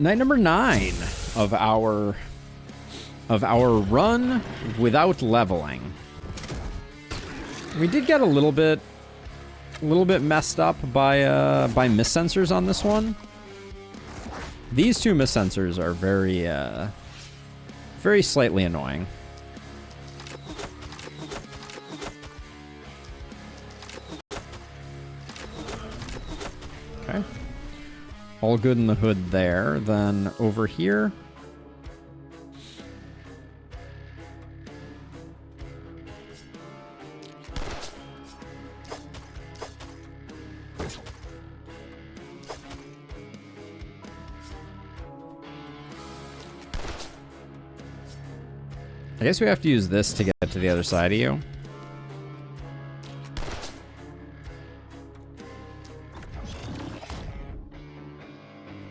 Night number 9 of our run without leveling. We did get a little bit messed up by miss sensors on this one. These two miss sensors are very slightly annoying. Okay. All good in the hood there. Then over here. I guess we have to use this to get to the other side of you.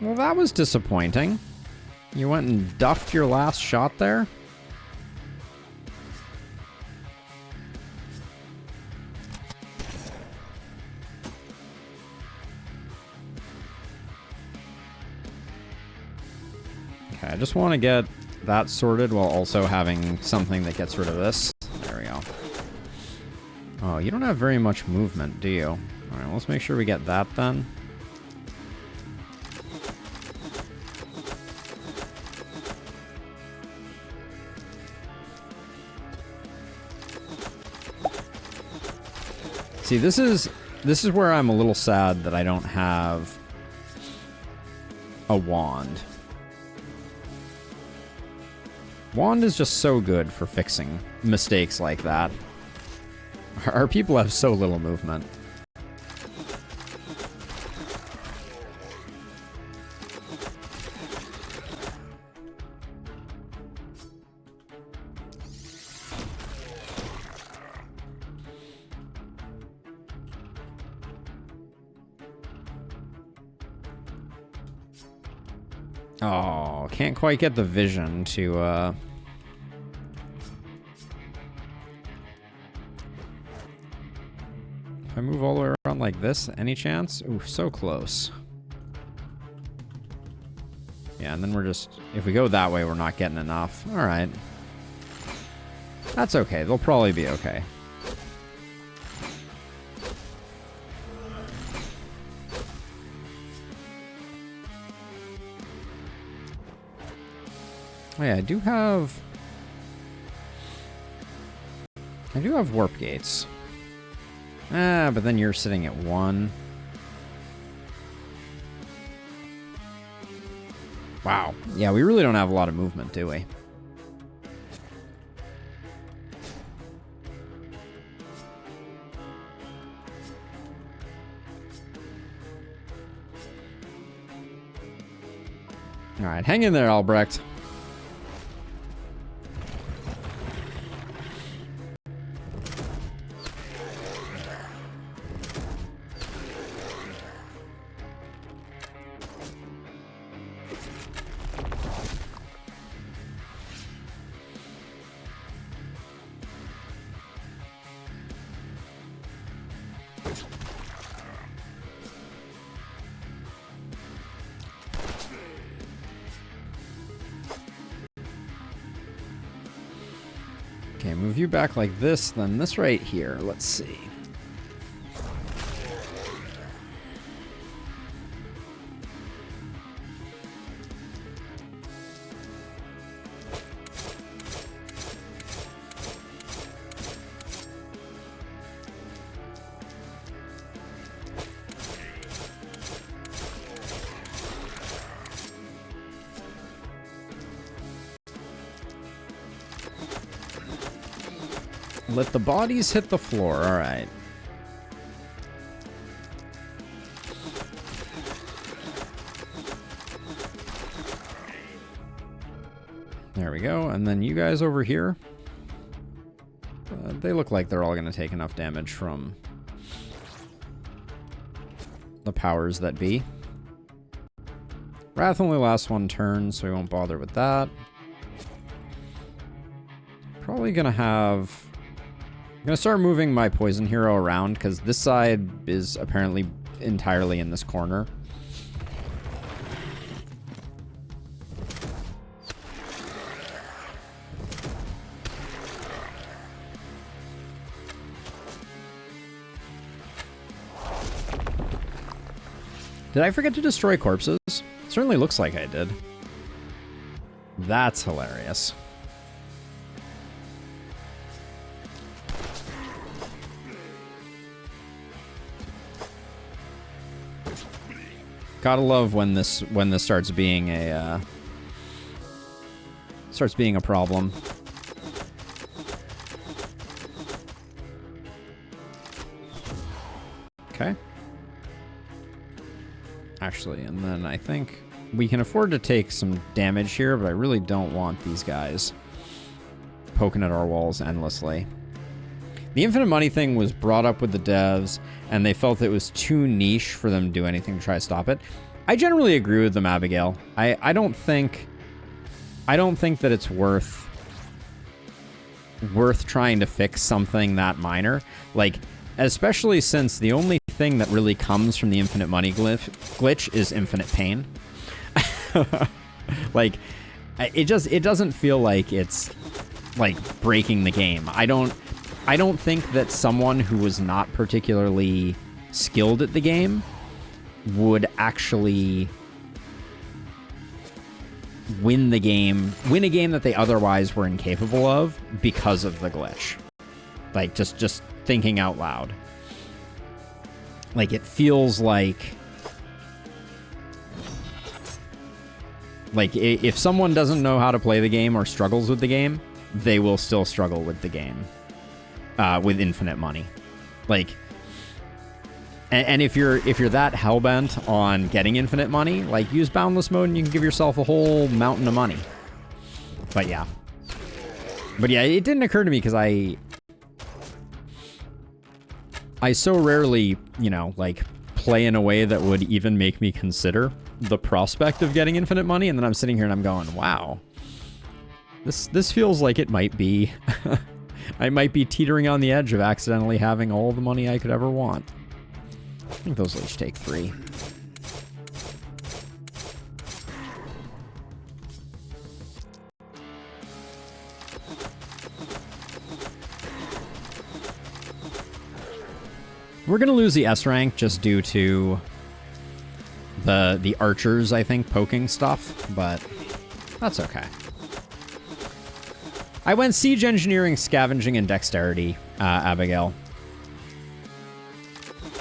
Well, that was disappointing. You went and duffed your last shot there. Okay, I just want to get that sorted while also having something that gets rid of this. There we go. Oh, you don't have very much movement, do you? Alright, let's make sure we get that then. See, this is where I'm a little sad that I don't have a wand. Wand is just so good for fixing mistakes like that. Our people have so little movement. Oh, can't quite get the vision to, If I move all the way around like this, any chance? Ooh, so close. Yeah, and then we're just... If we go that way, we're not getting enough. Alright. That's okay. They'll probably be okay. Oh yeah, I do have warp gates. Ah, but then you're sitting at 1. Wow. Yeah, we really don't have a lot of movement, do we? Alright, hang in there, Albrecht. Okay, move you back like this, then this right here. Let's see. Let the bodies hit the floor. All right. There we go. And then you guys over here. They look like they're all going to take enough damage from the powers that be. Wrath only lasts 1 turn, so we won't bother with that. Probably going to have... I'm going to start moving my poison hero around, because this side is apparently entirely in this corner. Did I forget to destroy corpses? Certainly looks like I did. That's hilarious. Gotta love when this starts being a problem. Okay. Actually, and then I think we can afford to take some damage here, but I really don't want these guys poking at our walls endlessly. The infinite money thing was brought up with the devs, and they felt it was too niche for them to do anything to try to stop it. I generally agree with them, Abigail. I don't think that it's worth trying to fix something that minor. Like, especially since the only thing that really comes from the infinite money glitch is infinite pain. Like, it doesn't feel like it's like breaking the game. I don't think that someone who was not particularly skilled at the game would actually win a game that they otherwise were incapable of because of the glitch. Like, just thinking out loud. Like, it feels like if someone doesn't know how to play the game or struggles with the game, they will still struggle with the game with infinite money. Like, and if you're that hellbent on getting infinite money, like, use boundless mode and you can give yourself a whole mountain of money. But yeah, it didn't occur to me because I so rarely, you know, like, play in a way that would even make me consider the prospect of getting infinite money, and then I'm sitting here and I'm going, wow, this feels like it might be I might be teetering on the edge of accidentally having all the money I could ever want. I think those will each take 3. We're gonna lose the S rank just due to the archers, I think, poking stuff, but that's okay. I went siege engineering, scavenging, and dexterity, Abigail.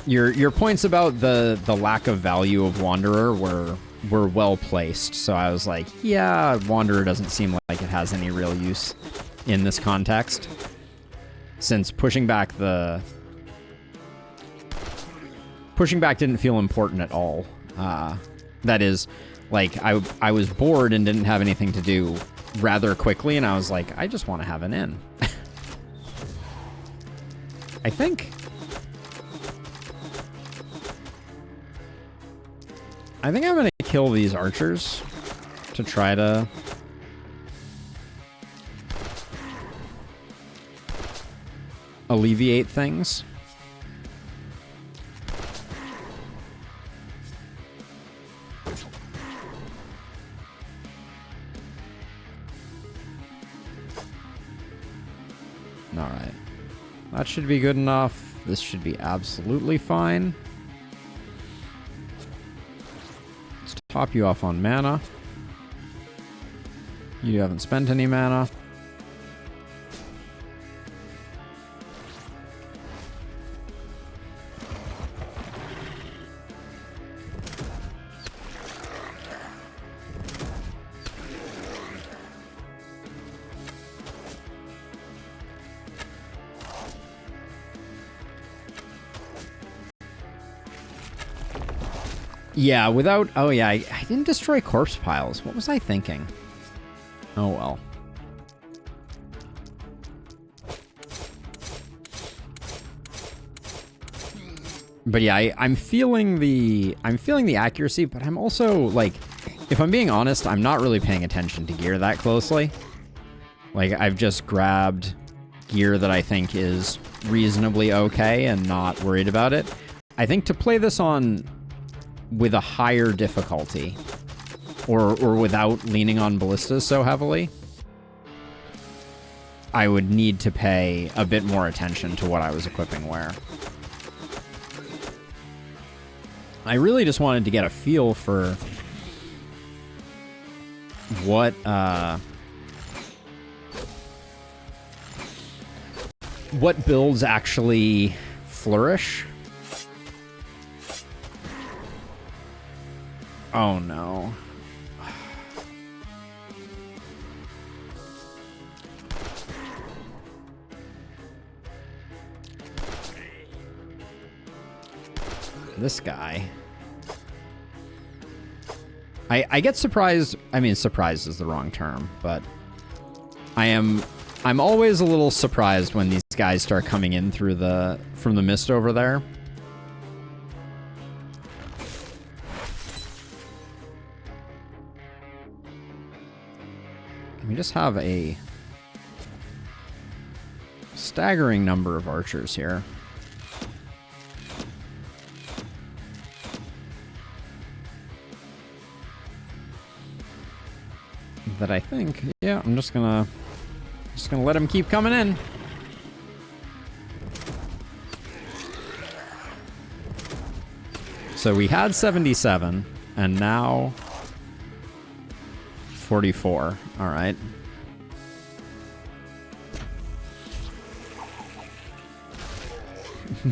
Your points about the lack of value of Wanderer were well placed, so I was like, yeah, Wanderer doesn't seem like it has any real use in this context, since pushing back didn't feel important at all. That is, like, I was bored and didn't have anything to do rather quickly, and I was like, I just want to have an inn. I think I'm gonna kill these archers to try to alleviate things. Alright. That should be good enough. This should be absolutely fine. Let's top you off on mana. You haven't spent any mana. Yeah, without... Oh, yeah, I didn't destroy corpse piles. What was I thinking? Oh, well. But yeah, I'm feeling the accuracy, but I'm also, like, if I'm being honest, I'm not really paying attention to gear that closely. Like, I've just grabbed gear that I think is reasonably okay and not worried about it. I think to play this on with a higher difficulty, or without leaning on ballistas so heavily, I would need to pay a bit more attention to what I was equipping where. I really just wanted to get a feel for what builds actually flourish. Oh no. This guy. I get surprised. I mean, surprised is the wrong term, but I'm always a little surprised when these guys start coming in through from the mist over there. We just have a staggering number of archers here. That I think, yeah, I'm just gonna let him keep coming in. So we had 77, and now 44. All right.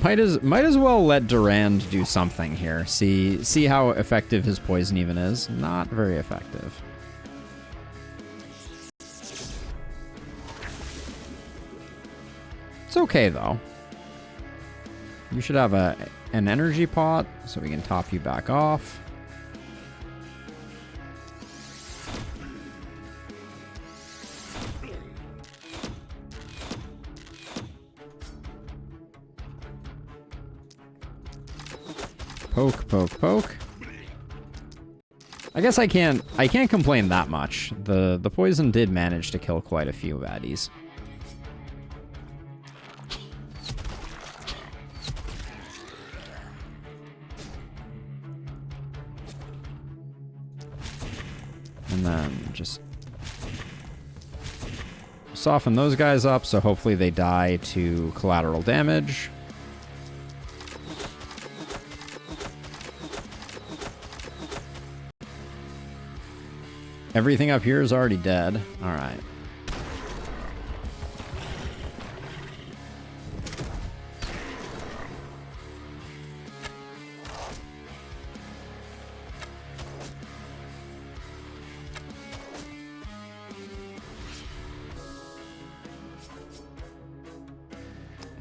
Might as well let Durand do something here. See how effective his poison even is. Not very effective. It's okay though. You should have an energy pot so we can top you back off. Poke, poke, poke. I guess I can't complain that much. The poison did manage to kill quite a few baddies. And then just soften those guys up, so hopefully they die to collateral damage. Everything up here is already dead. All right.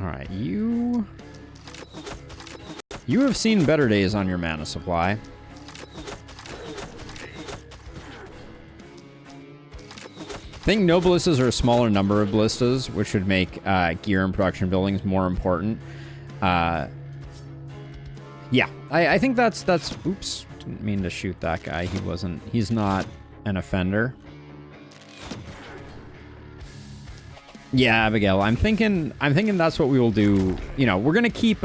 All right, you have seen better days on your mana supply. I think no ballistas are a smaller number of ballistas, which would make gear and production buildings more important. Yeah, I think that's. Oops, didn't mean to shoot that guy. He's not an offender. Yeah, Abigail, I'm thinking that's what we will do. You know, we're gonna keep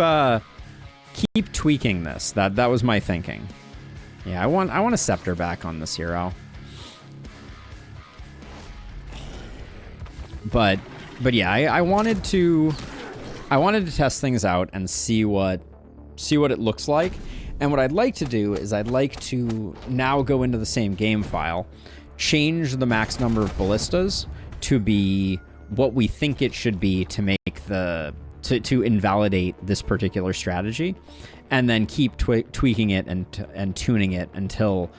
tweaking this. That was my thinking. Yeah, I want a scepter back on this hero. But yeah, I wanted to test things out and see what it looks like. And what I'd like to do is I'd like to now go into the same game file, change the max number of ballistas to be what we think it should be to make to invalidate this particular strategy, and then keep tweaking it and tuning it until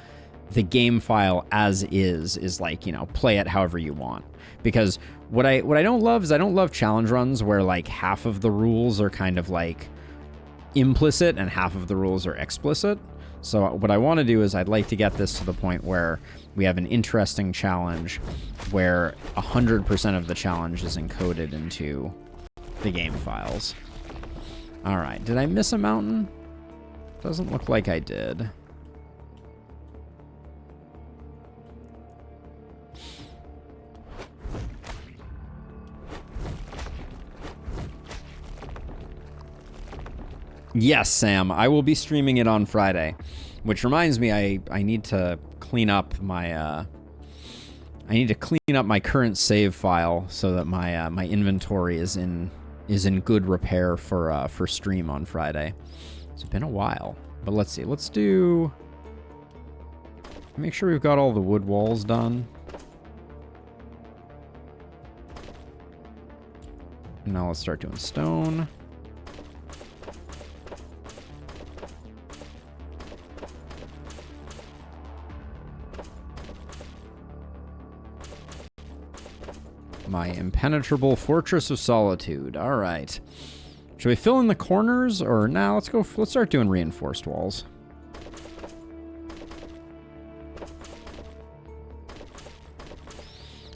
the game file as is like, you know, play it however you want. Because what I don't love is I don't love challenge runs where like half of the rules are kind of like implicit and half of the rules are explicit. So what I want to do is I'd like to get this to the point where we have an interesting challenge where 100% of the challenge is encoded into the game files. All right, did I miss a mountain? Doesn't look like I did. Yes, Sam, I will be streaming it on Friday, which reminds me I need to clean up my current save file so that my my inventory is in good repair for stream on Friday. It's been a while. But let's see. Let's do... Make sure we've got all the wood walls done. Now let's start doing stone. My impenetrable fortress of solitude. All right. Should we fill in the corners or now? Let's start doing reinforced walls.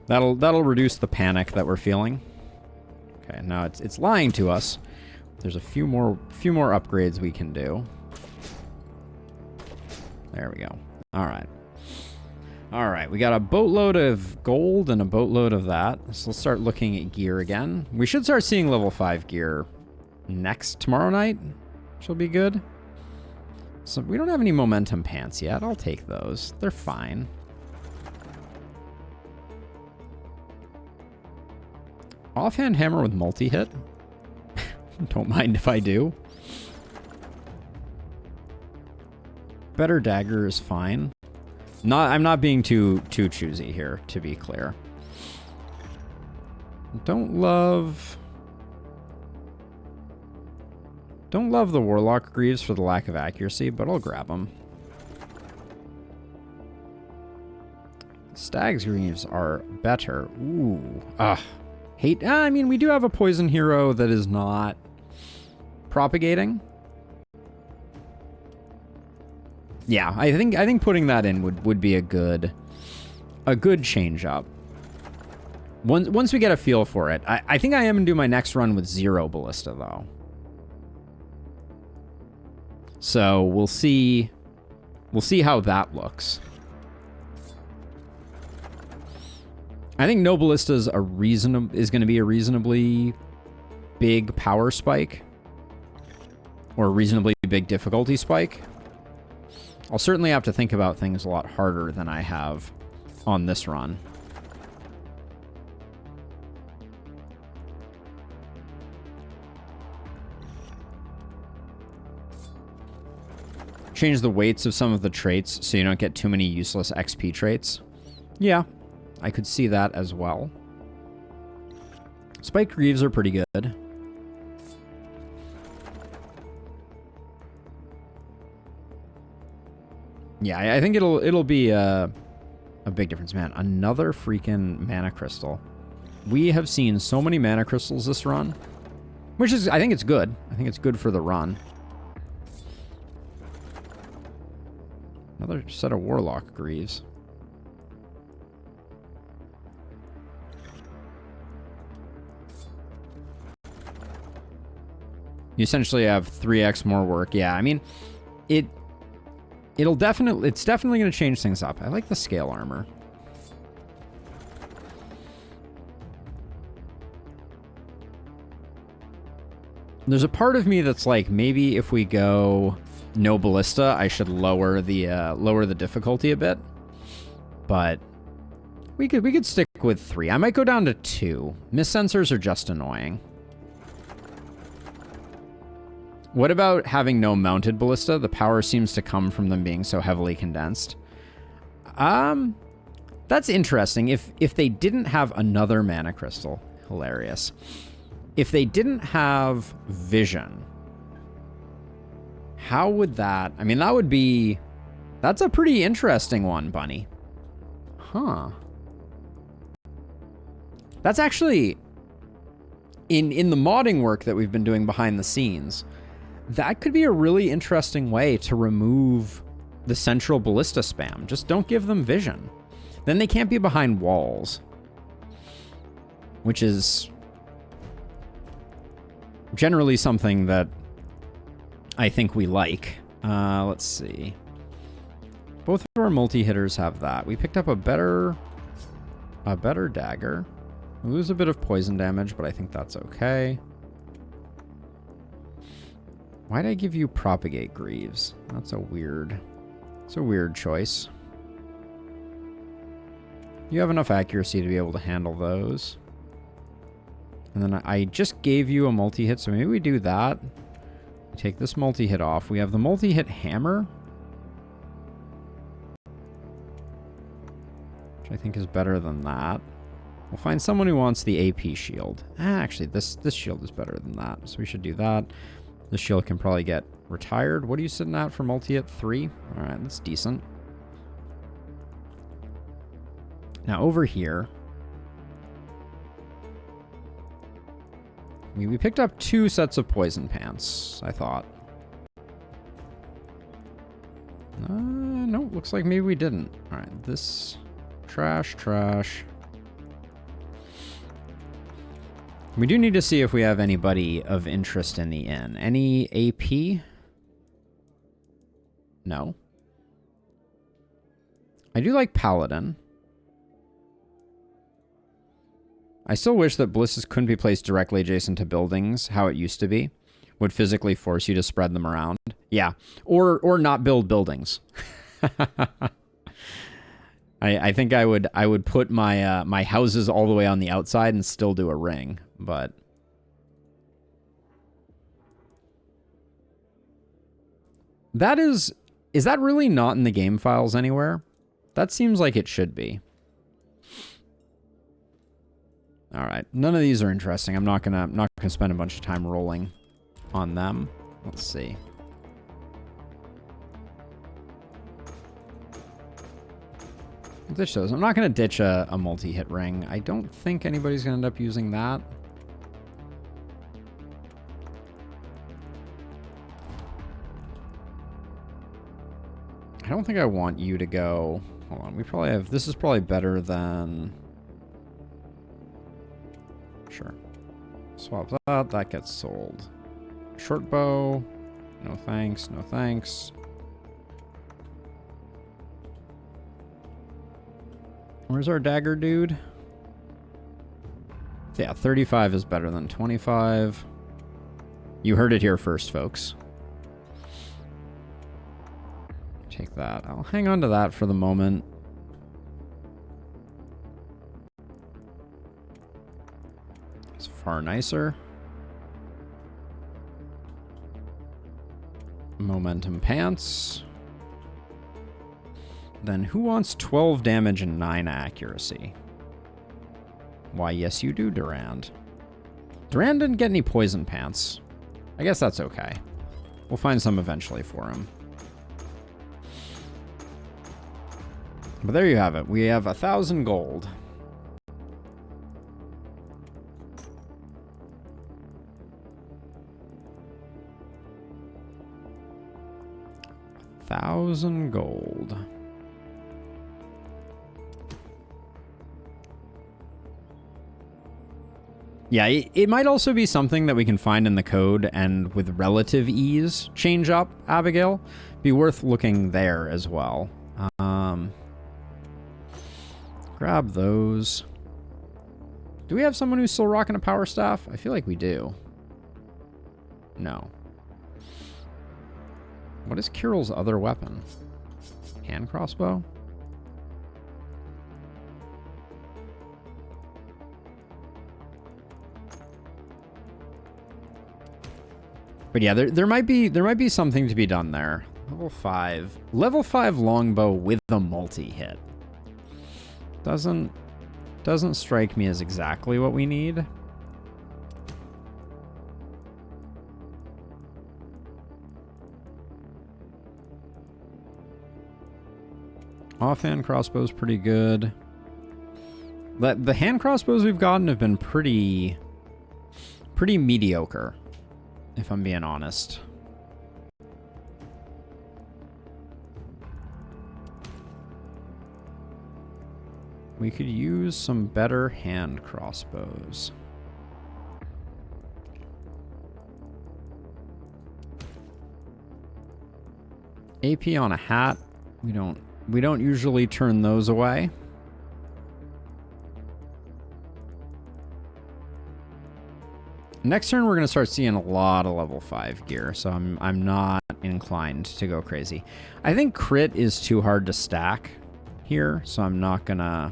That'll reduce the panic that we're feeling. Okay, now it's lying to us. There's a few more upgrades we can do. There we go. All right. All right, we got a boatload of gold and a boatload of that. So let's start looking at gear again. We should start seeing level 5 gear tomorrow night, which will be good. So we don't have any momentum pants yet. I'll take those. They're fine. Offhand hammer with multi-hit. Don't mind if I do. Better dagger is fine. I'm not being too choosy here, to be clear. Don't love the Warlock Greaves for the lack of accuracy, but I'll grab them. Stag's Greaves are better. Ooh. I mean, we do have a poison hero that is not propagating. Yeah, I think putting that in would be a good change up. Once we get a feel for it. I think I am gonna do my next run with 0 ballista though. So we'll see how that looks. I think no ballista is going to be a reasonably big power spike or a reasonably big difficulty spike. I'll certainly have to think about things a lot harder than I have on this run. Change the weights of some of the traits so you don't get too many useless XP traits. Yeah, I could see that as well. Spiked Greaves are pretty good. Yeah, I think it'll be a big difference, man. Another freaking mana crystal. We have seen so many mana crystals this run, which is, I think it's good. I think it's good for the run. Another set of Warlock Greaves. You essentially have 3x more work. Yeah, I mean, it's definitely going to change things up. I like the scale armor. There's a part of me that's like, maybe if we go no ballista, I should lower the difficulty a bit. But we could stick with 3. I might go down to 2. Miss sensors are just annoying. What about having no mounted ballista? The power seems to come from them being so heavily condensed. That's interesting. If they didn't have another mana crystal, hilarious. If they didn't have vision, how would that... I mean, that's a pretty interesting one, Bunny. Huh. That's actually... In the modding work that we've been doing behind the scenes, that could be a really interesting way to remove the central ballista spam. Just don't give them vision. Then they can't be behind walls. Which is generally something that I think we like. Let's see. Both of our multi-hitters have that. We picked up a better dagger. We lose a bit of poison damage, but I think that's okay. Why'd I give you Propagate Greaves? It's a weird choice. You have enough accuracy to be able to handle those. And then I just gave you a multi-hit, so maybe we do that. Take this multi-hit off. We have the multi-hit hammer, which I think is better than that. We'll find someone who wants the AP shield. Actually, this shield is better than that, so we should do that. The shield can probably get retired. What are you sitting at for multi-hit? 3? All right, that's decent. Now over here, we picked up 2 sets of poison pants, I thought. No, looks like maybe we didn't. All right, this trash. We do need to see if we have anybody of interest in the inn. Any AP? No. I do like Paladin. I still wish that blisses couldn't be placed directly adjacent to buildings, how it used to be. Would physically force you to spread them around. Yeah, or not build buildings. I think I would put my my houses all the way on the outside and still do a ring, but is that really not in the game files anywhere? That seems like it should be. All right, none of these are interesting. I'm not gonna spend a bunch of time rolling on them. Let's see. Ditch those. I'm not gonna ditch a multi-hit ring. I don't think anybody's gonna end up using that. I don't think I want you to go. Hold on, we probably have. This is probably better than. Sure. Swap that. That gets sold. Short bow. No thanks. No thanks. Where's our dagger dude? Yeah, 35 is better than 25. You heard it here first, folks. Take that. I'll hang on to that for the moment. It's far nicer. Momentum pants. Then who wants 12 damage and 9 accuracy? Why, yes you do, Durand. Durand didn't get any poison pants. I guess that's okay. We'll find some eventually for him. But there you have it. We have 1,000 gold. $1,000 gold. Yeah, it might also be something that we can find in the code and with relative ease change up Abigail. Be worth looking there as well. Grab those. Do we have someone who's still rocking a power staff? I feel like we do. No. What is Kirill's other weapon? Hand crossbow? But yeah, there might be something to be done there. Level 5. Level 5 longbow with a multi-hit. Doesn't strike me as exactly what we need. Offhand crossbow's pretty good. The hand crossbows we've gotten have been pretty mediocre, if I'm being honest. We could use some better hand crossbows. AP on a hat. We don't usually turn those away. Next turn, we're going to start seeing a lot of level 5 gear, so I'm not inclined to go crazy. I think crit is too hard to stack here, so I'm not gonna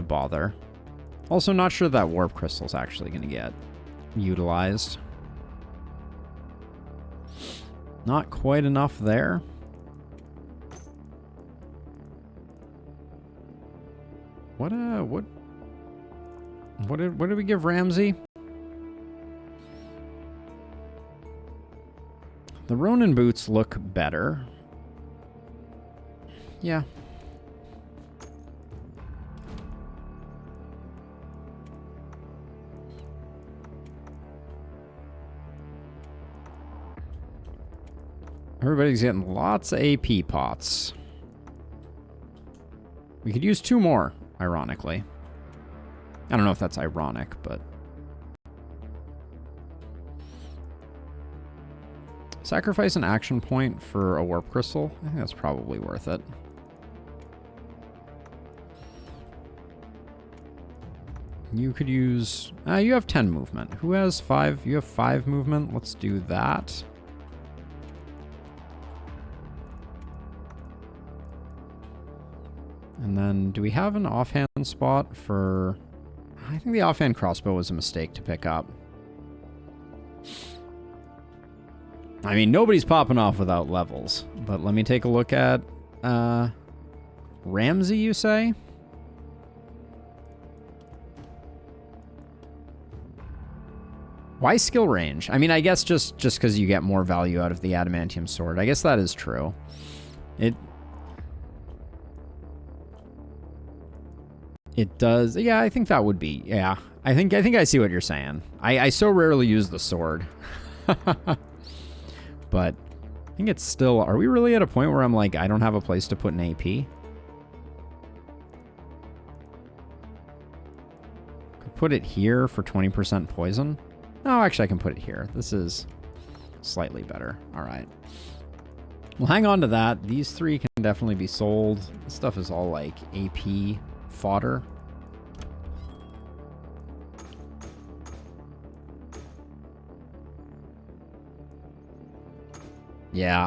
bother. Also, not sure that warp crystal's actually going to get utilized. Not quite enough there. What did we give Ramsey? The Ronin boots look better. Yeah. Everybody's getting lots of AP pots. We could use 2 more, ironically. I don't know if that's ironic, but... Sacrifice an action point for a warp crystal? I think that's probably worth it. You could use... you have 10 movement. Who has 5? You have 5 movement. Let's do that. And then, do we have an offhand spot for... I think the offhand crossbow was a mistake to pick up. I mean, nobody's popping off without levels. But let me take a look at... Ramsey, you say? Why skill range? I mean, I guess just because you get more value out of the adamantium sword. I guess that is true. It does. Yeah, I think that would be. Yeah, I think I see what you're saying. I so rarely use the sword. But I think it's still... Are we really at a point where I'm like, I don't have a place to put an AP? Could put it here for 20% poison. No, actually I can put it here. This is slightly better. All right. We'll hang on to that. These 3 can definitely be sold. This stuff is all like AP fodder. Yeah,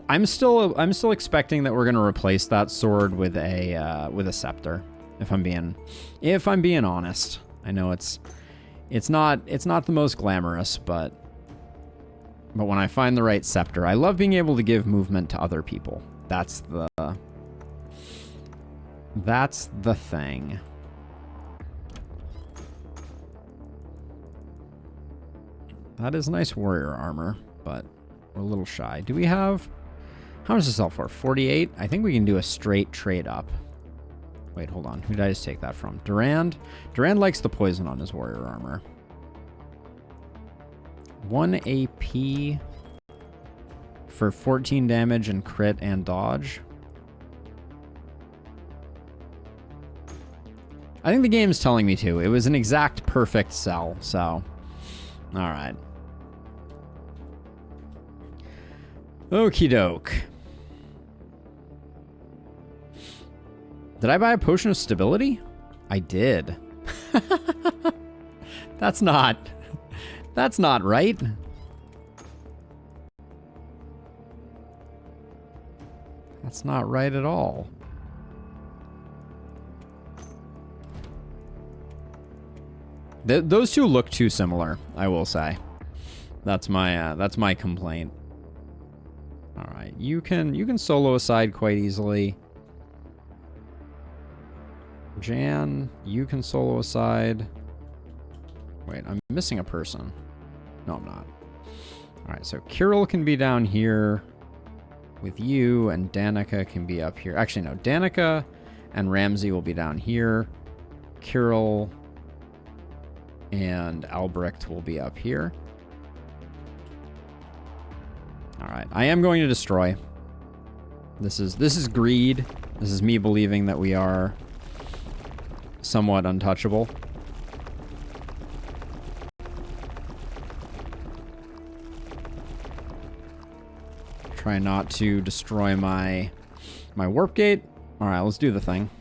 I'm still expecting that we're gonna replace that sword with a scepter. If I'm being honest, I know it's not the most glamorous, but when I find the right scepter, I love being able to give movement to other people. That's the thing. That is nice warrior armor, but we're a little shy. Do we have... How much does it sell for? 48? I think we can do a straight trade up. Wait, hold on. Who did I just take that from? Durand? Durand likes the poison on his warrior armor. 1 AP for 14 damage and crit and dodge. I think the game's telling me to. It was an exact perfect sell, so... Alright. Okie doke. Did I buy a potion of stability? I did. That's not right. That's not right at all. Those two look too similar, I will say. That's my complaint. All right, you can solo aside quite easily. Jan, you can solo aside. Wait, I'm missing a person. No, I'm not. All right, so Kirill can be down here with you, and Danica can be up here. Actually, no, Danica and Ramsey will be down here. Kirill and Albrecht will be up here. All right, I am going to destroy. This is greed. This is me believing that we are somewhat untouchable. Try not to destroy my warp gate. All right, let's do the thing.